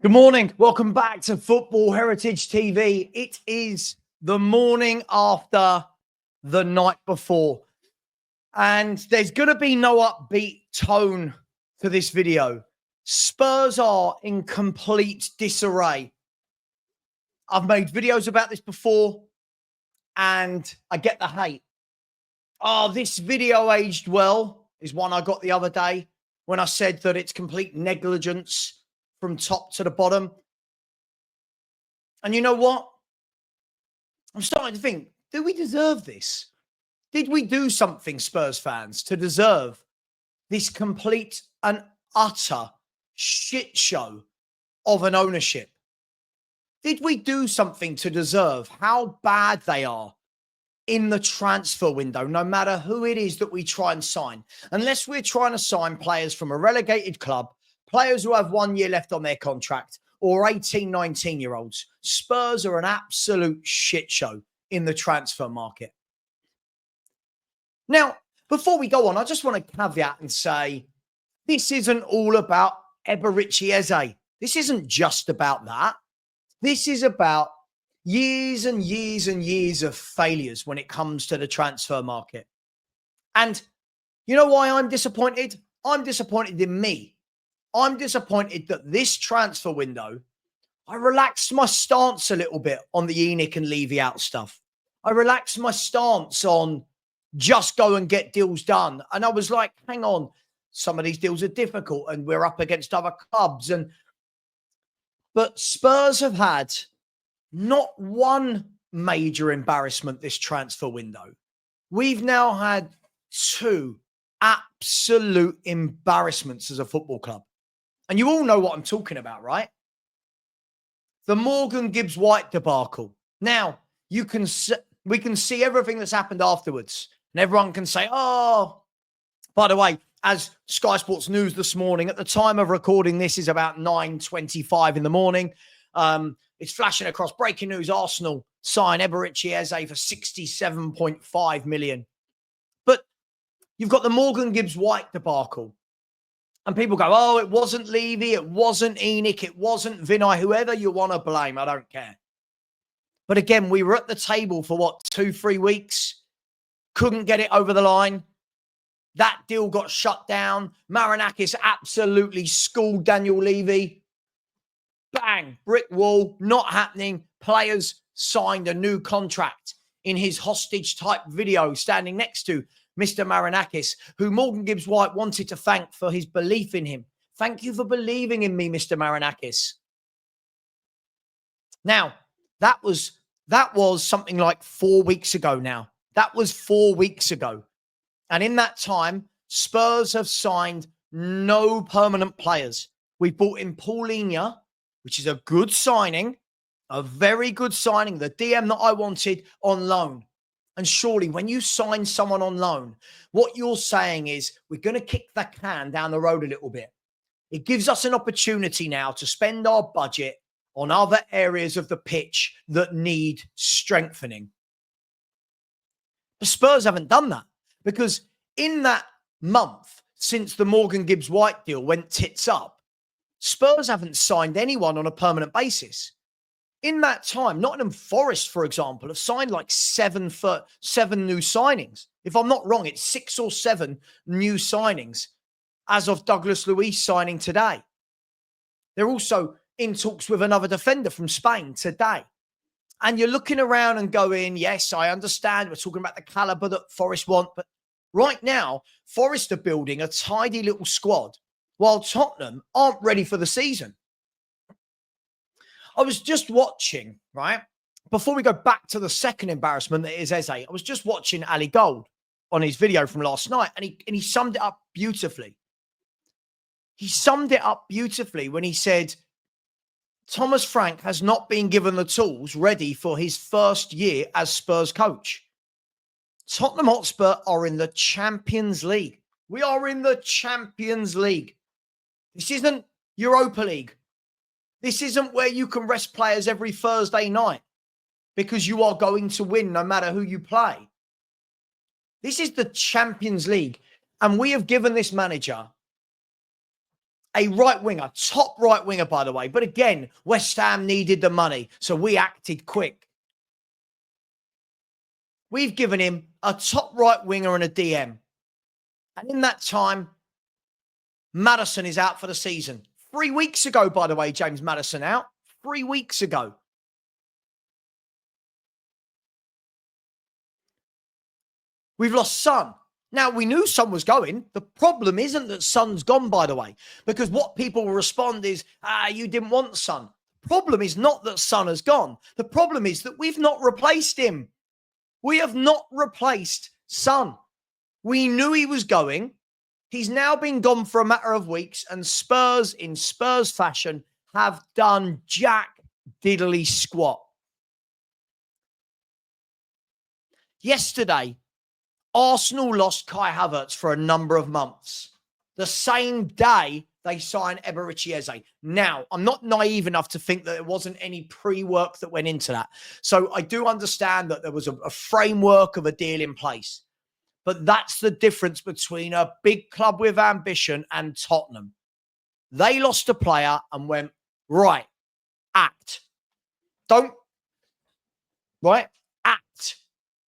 Good morning. Welcome back to Football Heritage TV. It is the morning after the night before. And there's going to be no upbeat tone to this video. Spurs are in complete disarray. I've made videos about this before, and I get the hate. Oh, this video aged well is one I got the other day when I said that it's complete negligence from top to the bottom. And you know what? I'm starting to think, do we deserve this? Did we do something, Spurs fans, to deserve this complete and utter shit show of an ownership? Did we do something to deserve how bad they are in the transfer window, no matter who it is that we try and sign? Unless we're trying to sign players from a relegated club, players who have 1 year left on their contract, or 18, 19-year-olds, Spurs are an absolute shit show in the transfer market. Now, before we go on, I just want to caveat and say, this isn't all about Eberechi Eze. This isn't just about that. This is about years and years and years of failures when it comes to the transfer market. And you know why I'm disappointed? I'm disappointed in me. I'm disappointed that this transfer window, I relaxed my stance a little bit on the Enoch and Levy out stuff. I relaxed my stance on just go and get deals done. And I was like, hang on, some of these deals are difficult and we're up against other clubs. But Spurs have had not one major embarrassment this transfer window. We've now had two absolute embarrassments as a football club. And you all know what I'm talking about, right? The Morgan Gibbs-White debacle. Now, we can see everything that's happened afterwards. And everyone can say, oh, by the way, as Sky Sports News this morning, at the time of recording, this is about 9:25 in the morning. It's flashing across breaking news. Arsenal sign Eberechi Eze for 67.5 million. But you've got the Morgan Gibbs-White debacle. And people go, oh, it wasn't Levy, it wasn't Enoch, it wasn't Vinay, whoever you want to blame, I don't care. But again, we were at the table for what, 2-3 weeks? Couldn't get it over the line. That deal got shut down. Marinakis absolutely schooled Daniel Levy. Bang, brick wall, not happening. Players signed a new contract in his hostage type video standing next to Mr. Marinakis, who Morgan Gibbs-White wanted to thank for his belief in him. Thank you for believing in me, Mr. Marinakis. Now, that was something like 4 weeks ago now. That was 4 weeks ago. And in that time, Spurs have signed no permanent players. We brought in Paulinho, which is a good signing, a very good signing, the DM that I wanted on loan. And surely when you sign someone on loan, what you're saying is we're going to kick the can down the road a little bit. It gives us an opportunity now to spend our budget on other areas of the pitch that need strengthening. The Spurs haven't done that because in that month since the Morgan Gibbs-White deal went tits up, Spurs haven't signed anyone on a permanent basis. In that time, Nottingham Forest, for example, have signed like seven new signings. If I'm not wrong, it's 6 or 7 new signings as of Douglas Luiz signing today. They're also in talks with another defender from Spain today. And you're looking around and going, yes, I understand. We're talking about the caliber that Forest want. But right now, Forest are building a tidy little squad while Tottenham aren't ready for the season. I was just watching, right? Before we go back to the second embarrassment that is Eze, I was just watching Ali Gold on his video from last night, and he summed it up beautifully. He summed it up beautifully when he said, Thomas Frank has not been given the tools ready for his first year as Spurs coach. Tottenham Hotspur are in the Champions League. We are in the Champions League. This isn't Europa League. This isn't where you can rest players every Thursday night because you are going to win no matter who you play. This is the Champions League. And we have given this manager a right winger, top right winger, by the way. But again, West Ham needed the money, so we acted quick. We've given him a top right winger and a DM. And in that time, Maddison is out for the season. 3 weeks ago, by the way, James Maddison out. 3 weeks ago. We've lost Son. Now, we knew Son was going. The problem isn't that Son's gone, by the way, because what people will respond is, you didn't want Son. The problem is not that Son has gone. The problem is that we've not replaced him. We have not replaced Son. We knew he was going. He's now been gone for a matter of weeks, and Spurs, in Spurs fashion, have done jack diddly squat. Yesterday, Arsenal lost Kai Havertz for a number of months. The same day they signed Eberechi Eze. Now, I'm not naive enough to think that there wasn't any pre-work that went into that. So I do understand that there was a framework of a deal in place. But that's the difference between a big club with ambition and Tottenham. They lost a player and went, right, act. Act.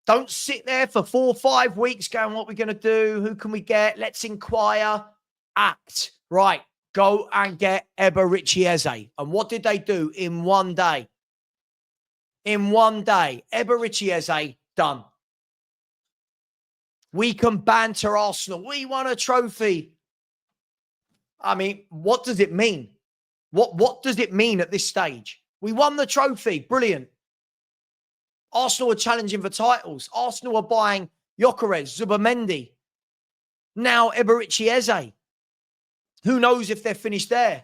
Don't sit there for 4 or 5 weeks going, what are we going to do? Who can we get? Let's inquire. Act. Right. Go and get Eberechi Eze. And what did they do in one day? In one day, Eberechi Eze, done. We can banter Arsenal. We won a trophy. I mean, what does it mean? What does it mean at this stage? We won the trophy. Brilliant. Arsenal are challenging for titles. Arsenal are buying Gyökeres, Zubamendi. Now Eberechi Eze. Who knows if they're finished there?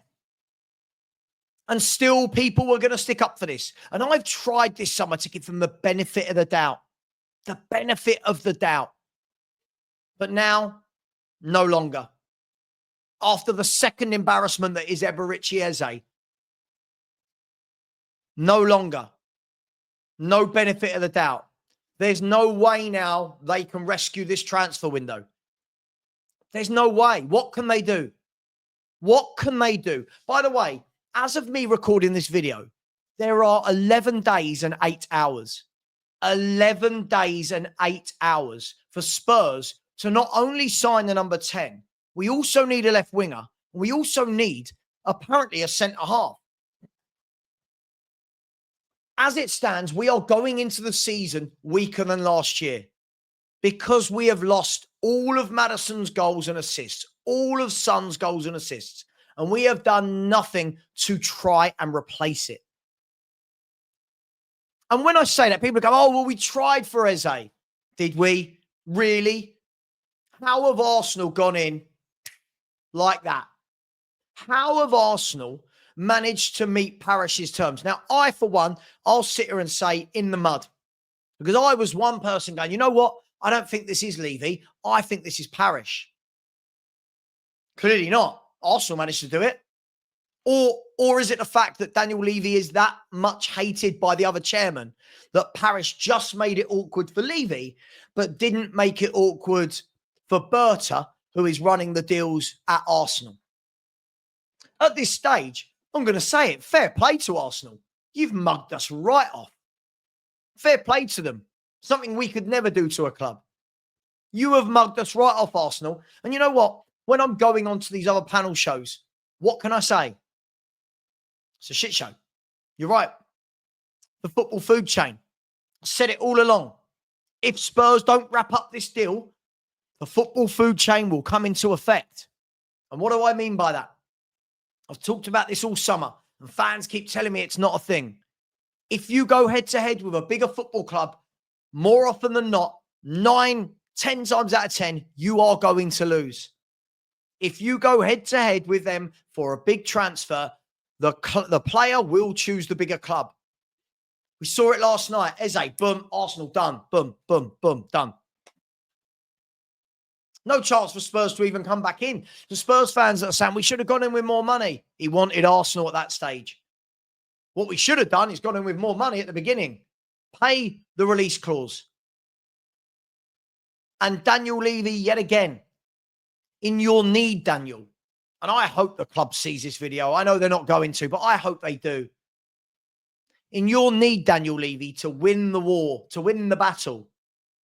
And still people were going to stick up for this. And I've tried this summer to give them the benefit of the doubt. The benefit of the doubt. But now, no longer. After the second embarrassment that is Eberechi Eze, no longer. No benefit of the doubt. There's no way now they can rescue this transfer window. There's no way. What can they do? What can they do? By the way, as of me recording this video, there are 11 days and 8 hours. 11 days and 8 hours for Spurs to not only sign the number 10, we also need a left winger. We also need, apparently, a centre-half. As it stands, we are going into the season weaker than last year because we have lost all of Maddison's goals and assists, all of Son's goals and assists, and we have done nothing to try and replace it. And when I say that, people go, oh, well, we tried for Eze. Did we? Really? How have Arsenal gone in like that? How have Arsenal managed to meet Parish's terms? Now, I, for one, I'll sit here and say in the mud. Because I was one person going, you know what? I don't think this is Levy. I think this is Parish. Clearly not. Arsenal managed to do it. Or is it the fact that Daniel Levy is that much hated by the other chairman that Parish just made it awkward for Levy, but didn't make it awkward for Berta, who is running the deals at Arsenal? At this stage, I'm going to say it, fair play to Arsenal. You've mugged us right off. Fair play to them. Something we could never do to a club. You have mugged us right off, Arsenal. And you know what? When I'm going on to these other panel shows, what can I say? It's a shit show. You're right. The football food chain. I said it all along. If Spurs don't wrap up this deal, the football food chain will come into effect. And what do I mean by that? I've talked about this all summer, and fans keep telling me it's not a thing. If you go head-to-head with a bigger football club, more often than not, 9, 10 times out of 10, you are going to lose. If you go head-to-head with them for a big transfer, the player will choose the bigger club. We saw it last night. Eze, boom, Arsenal, done. Boom, boom, boom, done. No chance for Spurs to even come back in. The Spurs fans that are saying we should have gone in with more money. He wanted Arsenal at that stage. What we should have done is gone in with more money at the beginning. Pay the release clause. And Daniel Levy, yet again, in your need, Daniel, and I hope the club sees this video. I know they're not going to, but I hope they do. In your need, Daniel Levy, to win the war, to win the battle,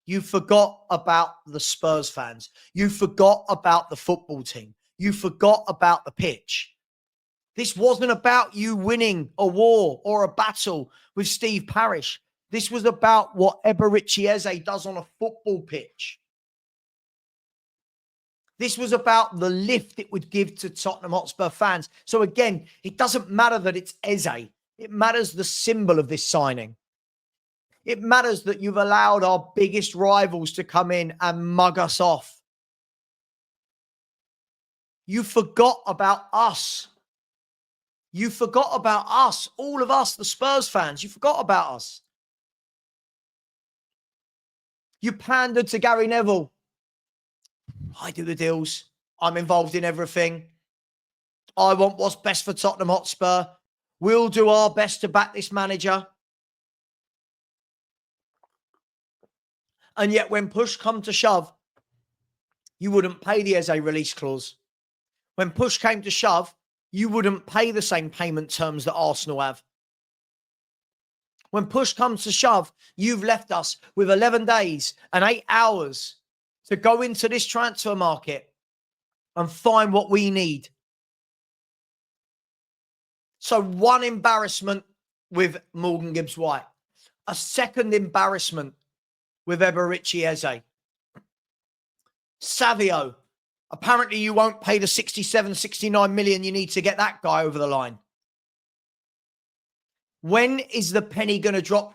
you forgot about the Spurs fans. You forgot about the football team. You forgot about the pitch. This wasn't about you winning a war or a battle with Steve Parish. This was about what Eberechi Eze does on a football pitch. This was about the lift it would give to Tottenham Hotspur fans. So again, it doesn't matter that it's Eze. It matters the symbol of this signing. It matters that you've allowed our biggest rivals to come in and mug us off. You forgot about us. You forgot about us, all of us, the Spurs fans. You forgot about us. You pandered to Gary Neville. I do the deals. I'm involved in everything. I want what's best for Tottenham Hotspur. We'll do our best to back this manager. And yet when push come to shove, you wouldn't pay the Eze release clause. When push came to shove, you wouldn't pay the same payment terms that Arsenal have. When push comes to shove, you've left us with 11 days and 8 hours to go into this transfer market and find what we need. So one embarrassment with Morgan Gibbs-White. A second embarrassment with Eberechi Eze. Savio. Apparently you won't pay the 67, 69 million you need to get that guy over the line. When is the penny going to drop?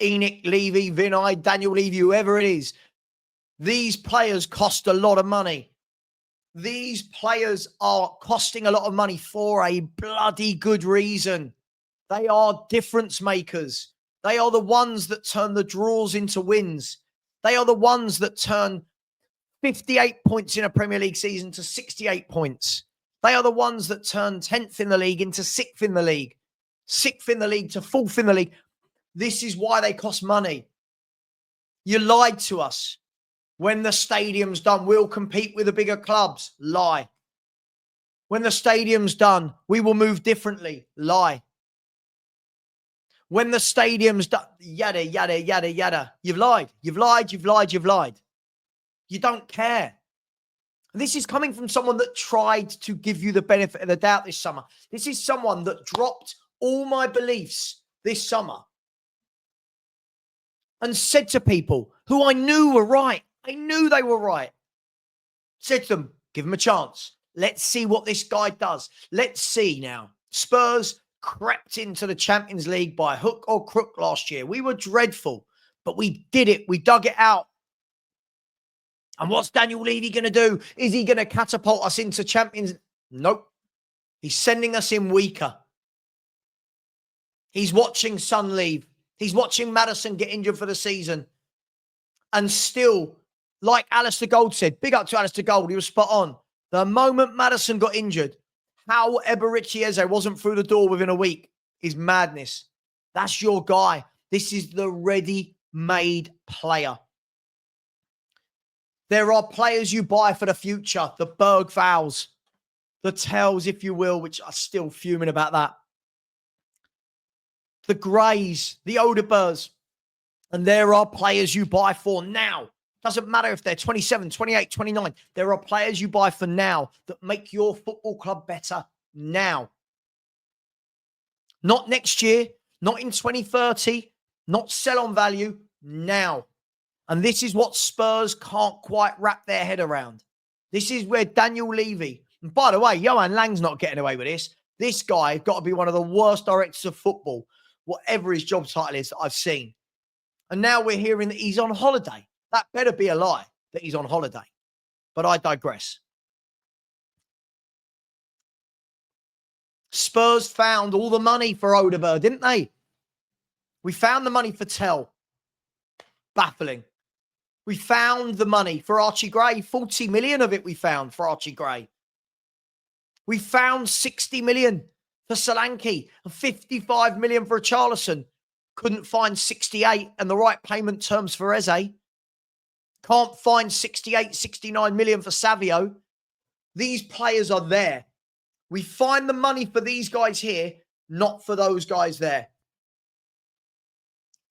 Enoch, Levy, Vinay, Daniel Levy, whoever it is. These players cost a lot of money. These players are costing a lot of money for a bloody good reason. They are difference makers. They are the ones that turn the draws into wins. They are the ones that turn 58 points in a Premier League season to 68 points. They are the ones that turn 10th in the league into 6th in the league. 6th in the league to 4th in the league. This is why they cost money. You lied to us. When the stadium's done, we'll compete with the bigger clubs. Lie. When the stadium's done, we will move differently. Lie. When the stadium's done, yada, yada, yada, yada. You've lied. You've lied. You've lied. You've lied. You don't care. And this is coming from someone that tried to give you the benefit of the doubt this summer. This is someone that dropped all my beliefs this summer and said to people who I knew were right, I knew they were right, said to them, give him a chance. Let's see what this guy does. Let's see now. Spurs crept into the Champions League by hook or crook last year. We were dreadful, but we did it. We dug it out. And what's Daniel Levy going to do? Is he going to catapult us into Champions? Nope. He's sending us in weaker. He's watching Son leave. He's watching Maddison get injured for the season. And still, like Alistair Gold said, big up to Alistair Gold, he was spot on. The moment Maddison got injured, how Eberechi Eze wasn't through the door within a week is madness. That's your guy. This is the ready-made player. There are players you buy for the future, the Bergvals, the Tells, if you will, which are still fuming about that. The Greys, the Odebers. And there are players you buy for now. Doesn't matter if they're 27, 28, 29. There are players you buy for now that make your football club better now. Not next year, not in 2030, not sell on value, now. And this is what Spurs can't quite wrap their head around. This is where Daniel Levy, and by the way, Johan Lang's not getting away with this. This guy got to be one of the worst directors of football, whatever his job title is that I've seen. And now we're hearing that he's on holiday. That better be a lie that he's on holiday. But I digress. Spurs found all the money for Odegaard, didn't they? We found the money for Tell. Baffling. We found the money for Archie Gray. 40 million of it we found for Archie Gray. We found 60 million for Solanke and 55 million for Charlison. Couldn't find 68 and the right payment terms for Eze. Can't find 68, 69 million for Savio. These players are there. We find the money for these guys here, not for those guys there.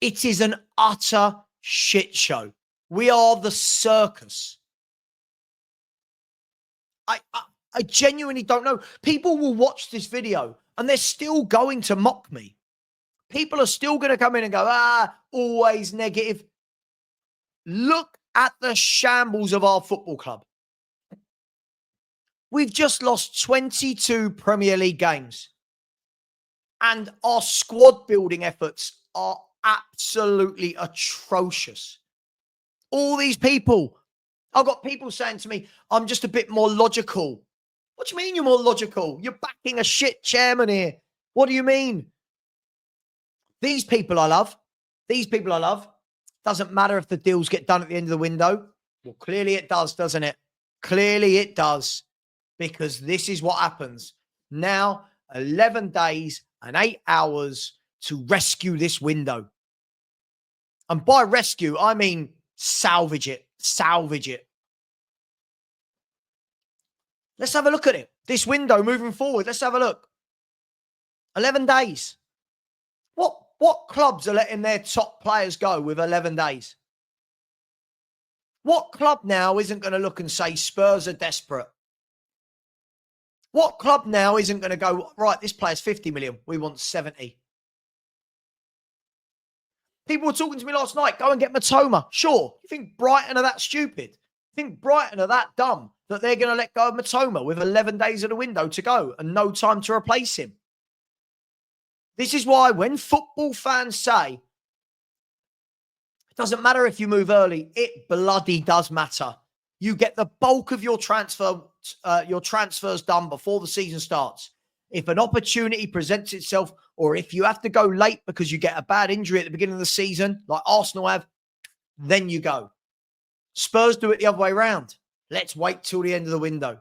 It is an utter shit show. We are the circus. I genuinely don't know. People will watch this video and they're still going to mock me. People are still going to come in and go, always negative. Look at the shambles of our football club. We've just lost 22 Premier League games. And our squad building efforts are absolutely atrocious. All these people, I've got people saying to me, I'm just a bit more logical. What do you mean you're more logical? You're backing a shit chairman here. What do you mean? These people I love. These people I love. Doesn't matter if the deals get done at the end of the window. Well, clearly it does, doesn't it? Clearly it does. Because this is what happens. Now, 11 days and 8 hours to rescue this window. And by rescue, I mean salvage it. Salvage it. Let's have a look at it. This window moving forward. Let's have a look. 11 days. What clubs are letting their top players go with 11 days? What club now isn't going to look and say Spurs are desperate? What club now isn't going to go, right, this player's 50 million. We want 70. People were talking to me last night, go and get Matoma. Sure. You think Brighton are that stupid? You think Brighton are that dumb that they're going to let go of Matoma with 11 days of the window to go and no time to replace him? This is why when football fans say, it doesn't matter if you move early, it bloody does matter. You get the bulk of your transfers done before the season starts. If an opportunity presents itself, or if you have to go late because you get a bad injury at the beginning of the season, like Arsenal have, then you go. Spurs do it the other way around. Let's wait till the end of the window.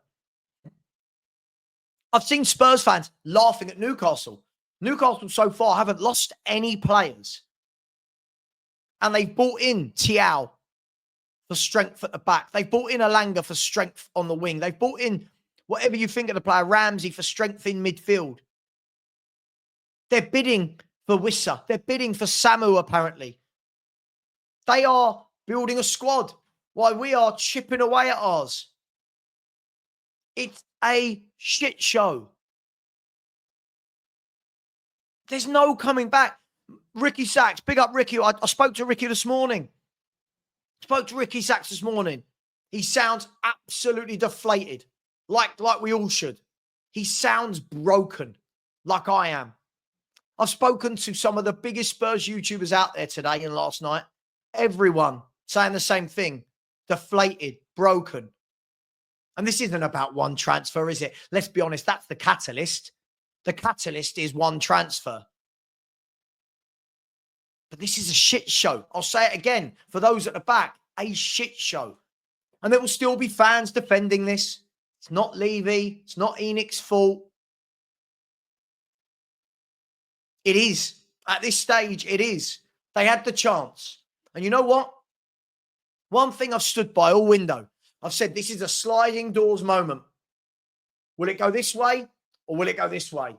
I've seen Spurs fans laughing at Newcastle. Newcastle so far haven't lost any players. And they've bought in Thiaw for strength at the back. They've bought in Alanga for strength on the wing. They've bought in whatever you think of the player, Ramsey for strength in midfield. They're bidding for Wissa. They're bidding for Samu, apparently. They are building a squad while we are chipping away at ours. It's a shit show. There's no coming back. Ricky Sachs, big up Ricky. I spoke to Ricky this morning. He sounds absolutely deflated, like we all should. He sounds broken, like I am. I've spoken to some of the biggest Spurs YouTubers out there today and last night. Everyone saying the same thing. Deflated, broken. And this isn't about one transfer, is it? Let's be honest, that's the catalyst. The catalyst is one transfer. But this is a shit show. I'll say it again for those at the back, a shit show. And there will still be fans defending this. It's not Levy. It's not Enoch's fault. It is. At this stage, it is. They had the chance. And you know what? One thing I've stood by all window. I've said this is a sliding doors moment. Will it go this way or will it go this way?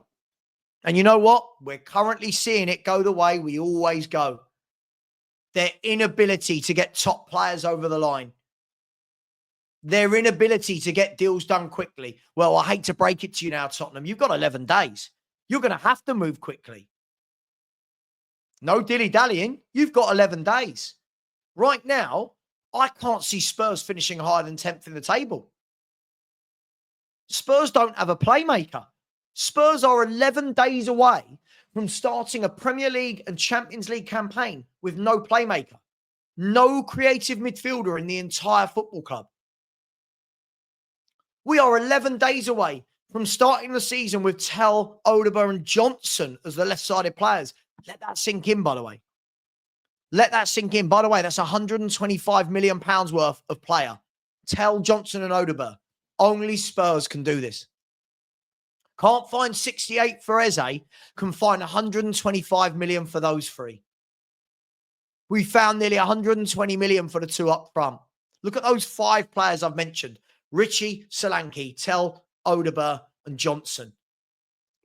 And you know what? We're currently seeing it go the way we always go. Their inability to get top players over the line. Their inability to get deals done quickly. Well, I hate to break it to you now, Tottenham. You've got 11 days. You're going to have to move quickly. No dilly-dallying. You've got 11 days. Right now, I can't see Spurs finishing higher than 10th in the table. Spurs don't have a playmaker. Spurs are 11 days away from starting a Premier League and Champions League campaign with no playmaker. No creative midfielder in the entire football club. We are 11 days away from starting the season with Tell, Odegaard and Johnson as the left-sided players. Let that sink in, by the way. Let that sink in. By the way, that's £125 million worth of player. Tell, Johnson and Odegaard. Only Spurs can do this. Can't find 68 for Eze. Can find 125 million for those three. We found nearly 120 million for the two up front. Look at those 5 players I've mentioned. Richie, Solanke, Tell, Odeber, and Johnson.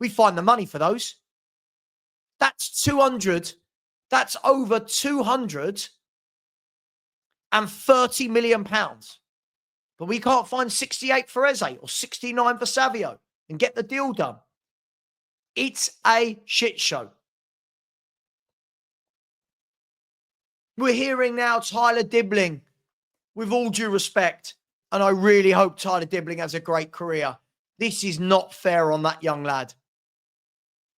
We find the money for those. That's 200. That's over 230 million pounds. But we can't find 68 for Eze or 69 for Savio and get the deal done. It's a shit show. We're hearing now Tyler Dibbling, with all due respect, and I really hope Tyler Dibbling has a great career. This is not fair on that young lad.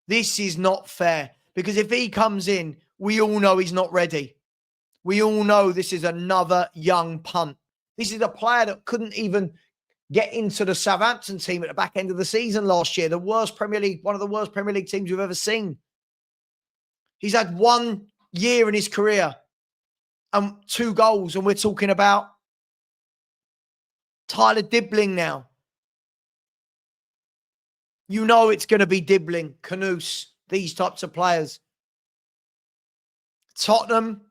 This is not fair, because if he comes in, we all know he's not ready. We all know this is another young punt. This is a player that couldn't even get into the Southampton team at the back end of the season last year. One of the worst Premier League teams we've ever seen. He's had 1 year in his career and 2 goals, and we're talking about Tyler Dibbling now. You know it's going to be Dibbling, Canoose, these types of players. Tottenham.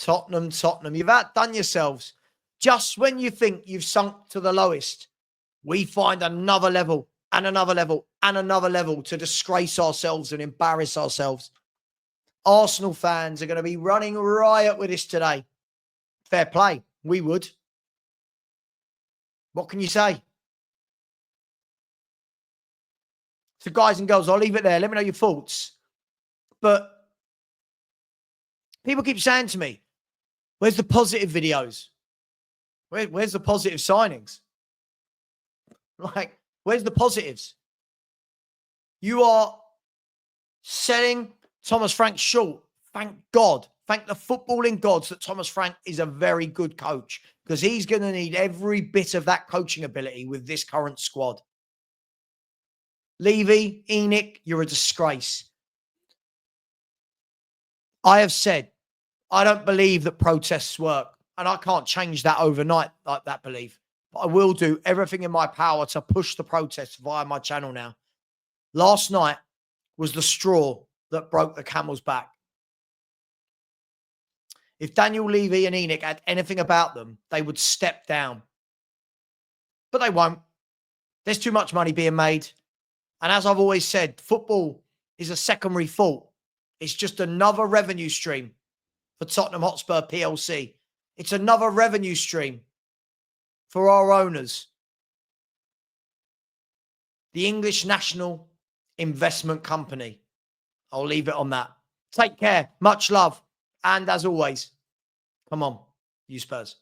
You've outdone yourselves. Just when you think you've sunk to the lowest, we find another level and another level and another level to disgrace ourselves and embarrass ourselves. Arsenal fans are going to be running riot with this today. Fair play. We would. What can you say? So guys and girls, I'll leave it there. Let me know your thoughts. But people keep saying to me, where's the positive videos? Where's the positive signings? Like, where's the positives? You are selling Thomas Frank short. Thank God. Thank the footballing gods that Thomas Frank is a very good coach, because he's going to need every bit of that coaching ability with this current squad. Levy, Enoch, you're a disgrace. I have said, I don't believe that protests work, and I can't change that overnight, like that belief. But I will do everything in my power to push the protests via my channel now. Last night was the straw that broke the camel's back. If Daniel Levy and Enoch had anything about them, they would step down. But they won't. There's too much money being made. And as I've always said, football is a secondary fault. It's just another revenue stream for Tottenham Hotspur PLC. It's another revenue stream for our owners. The English National Investment Company. I'll leave it on that. Take care. Much love. And as always, come on, you Spurs.